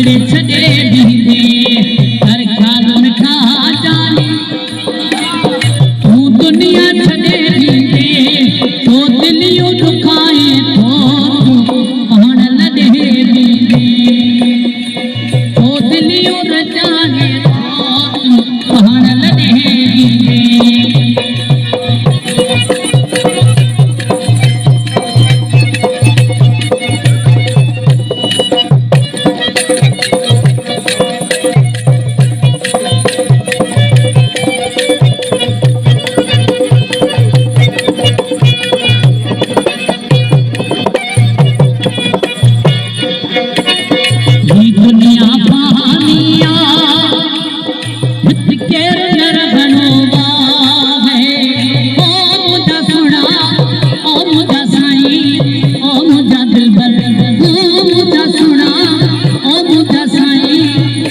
हितड़े छॾे बींदे हर ख़्यालुनि खां जाने तूं दुनिया छॾे बींदे तो दिलियूं दुखाए थो तूं पाण लॾे बींदे तो दिलियूं रचाए थो तूं पाण लॾे बींदे दुनिया पानिया हित केरु न रखणो है ओ मुंहिंजा सुणा ओ मुंहिंजा साईं ओ मुंहिंजा दिलबर ओ मुंहिंजा सुणा ओ मुंहिंजा साईं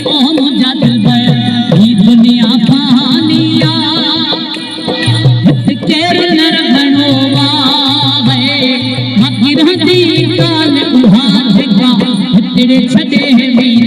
ओ मुंहिंजा दिलबर ही दुनिया पानिया हित केरु न रखणो है बाक़ी रहंदी ॻाल्हि उहा जेका हितड़े छॾे